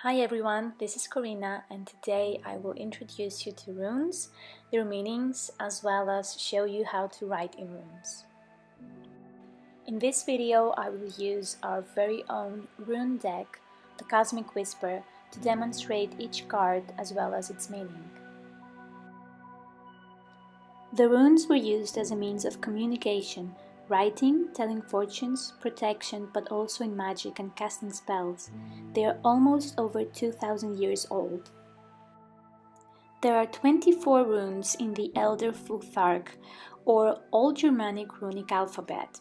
Hi everyone, this is Cocorrina and today I will introduce you to runes, their meanings, as well as show you how to write in runes. In this video I will use our very own rune deck, the Cosmic Whisper, to demonstrate each card as well as its meaning. The runes were used as a means of communication, writing, telling fortunes, protection, but also in magic and casting spells. They are almost over 2,000 years old. There are 24 runes in the Elder Futhark, or Old Germanic Runic alphabet.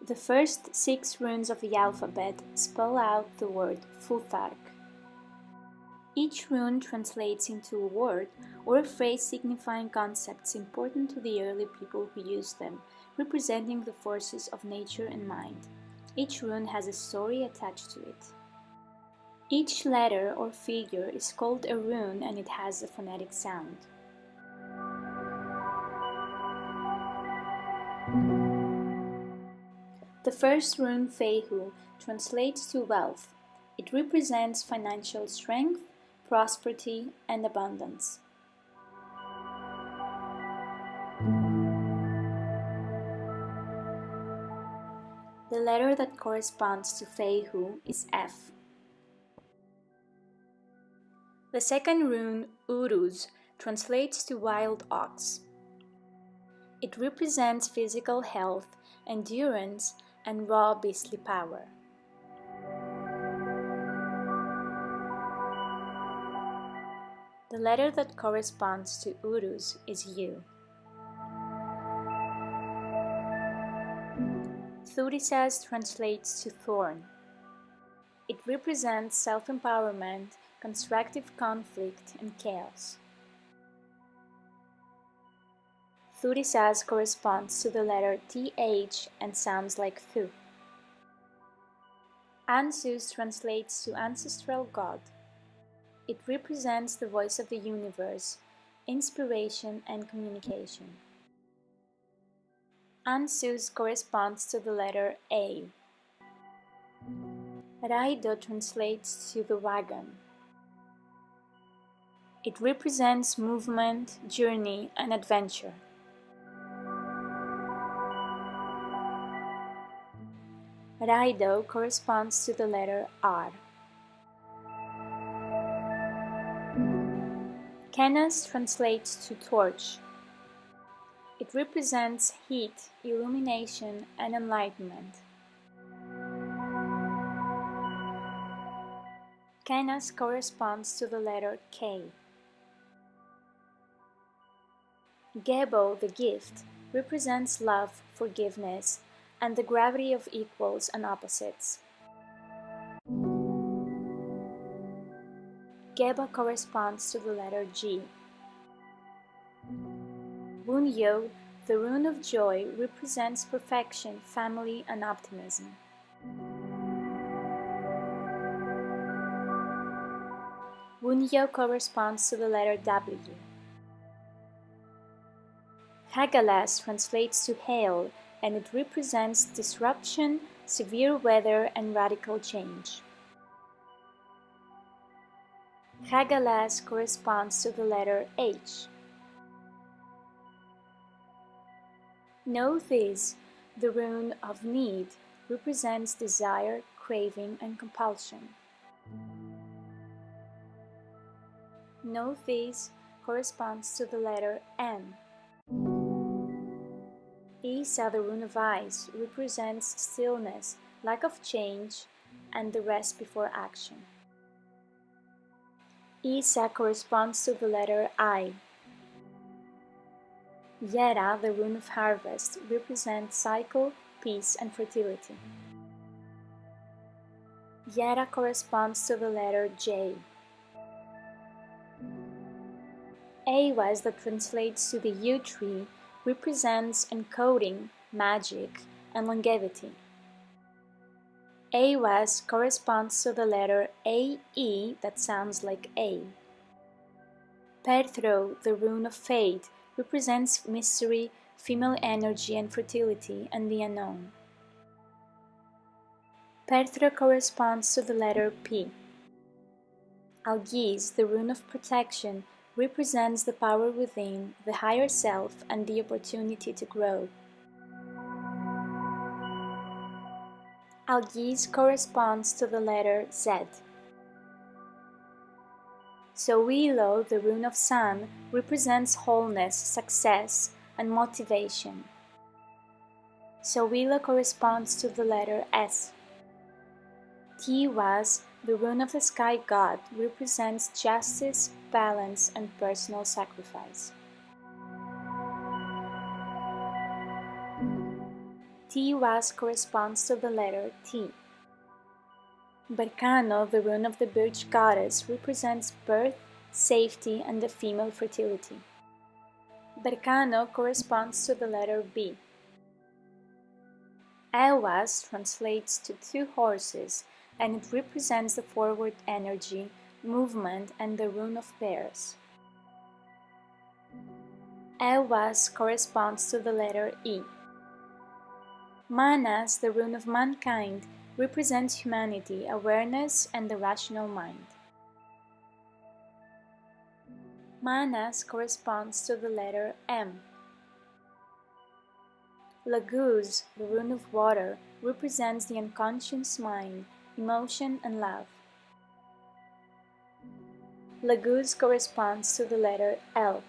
The first 6 runes of the alphabet spell out the word Futhark. Each rune translates into a word or a phrase signifying concepts important to the early people who used them, representing the forces of nature and mind. Each rune has a story attached to it. Each letter or figure is called a rune and it has a phonetic sound. The first rune, Fehu, translates to wealth. It represents financial strength, prosperity, and abundance. The letter that corresponds to Fehu is F. The second rune, Uruz, translates to wild ox. It represents physical health, endurance, and raw beastly power. The letter that corresponds to Uruz is U. Thurisaz translates to thorn. It represents self-empowerment, constructive conflict, and chaos. Thurisaz corresponds to the letter TH and sounds like Thu. Anzus translates to ancestral god. It represents the voice of the universe, inspiration, and communication. Anzus corresponds to the letter A. Raido translates to the wagon. It represents movement, journey, and adventure. Raido corresponds to the letter R. Kenas translates to torch. It represents heat, illumination, and enlightenment. Kenas corresponds to the letter K. Gebo, the gift, represents love, forgiveness, and the gravity of equals and opposites. Geba corresponds to the letter G. Wunyo, the rune of joy, represents perfection, family, and optimism. Wunyo corresponds to the letter W. Hagalas translates to hail, and it represents disruption, severe weather, and radical change. Hagalas corresponds to the letter H. Nothis, the rune of need, represents desire, craving, and compulsion. Nothis corresponds to the letter N. Isa, the rune of ice, represents stillness, lack of change, and the rest before action. Isa corresponds to the letter I. Yera, the rune of harvest, represents cycle, peace, and fertility. Yera corresponds to the letter J. Awas, that translates to the yew tree, represents encoding, magic, and longevity. Awas corresponds to the letter AE that sounds like A. Perthro, the rune of fate, represents mystery, female energy and fertility, and the unknown. Perthro corresponds to the letter P. Algiz, the rune of protection, represents the power within, the higher self, and the opportunity to grow. Algiz corresponds to the letter Z. Sowilo, the rune of sun, represents wholeness, success, and motivation. Sowilo corresponds to the letter S. Tiwaz, the rune of the sky god, represents justice, balance, and personal sacrifice. Tiwaz corresponds to the letter T. Berkano, the rune of the birch goddess, represents birth, safety, and the female fertility. Berkano corresponds to the letter B. Ewas translates to two horses, and it represents the forward energy, movement, and the rune of bears. Ewas corresponds to the letter E. Manas, the rune of mankind, represents humanity, awareness, and the rational mind. Manas corresponds to the letter M. Laguz, the rune of water, represents the unconscious mind, emotion, and love. Laguz corresponds to the letter L.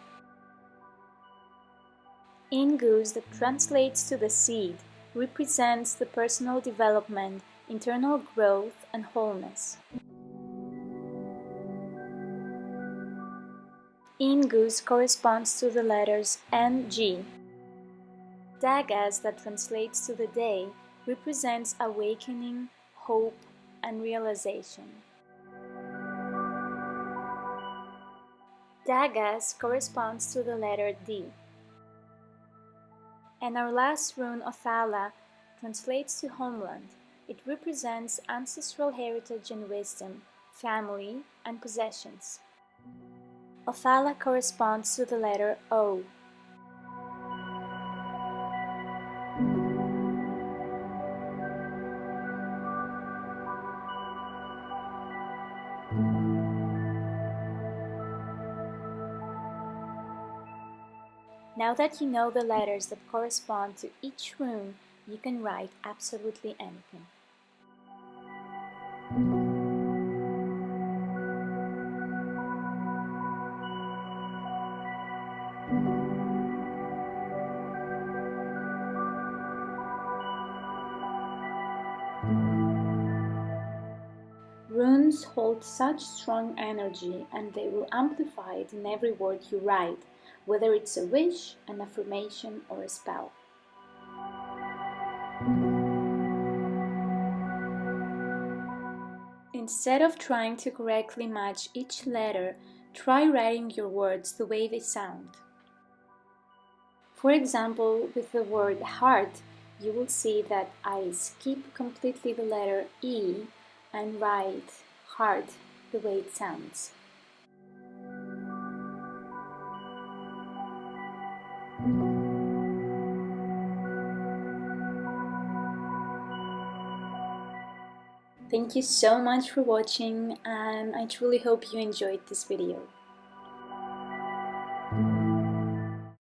Ingus, that translates to the seed, represents the personal development, internal growth, and wholeness. Ingus corresponds to the letters N, G. Dagas, that translates to the day, represents awakening, hope, and realization. Dagas corresponds to the letter D. And our last rune, Othala, translates to homeland. It represents ancestral heritage and wisdom, family, and possessions. Othala corresponds to the letter O. Now that you know the letters that correspond to each rune, you can write absolutely anything. Runes hold such strong energy, and they will amplify it in every word you write, whether it's a wish, an affirmation, or a spell. Instead of trying to correctly match each letter, try writing your words the way they sound. For example, with the word heart, you will see that I skip completely the letter E and write heart the way it sounds. Thank you so much for watching, and I truly hope you enjoyed this video.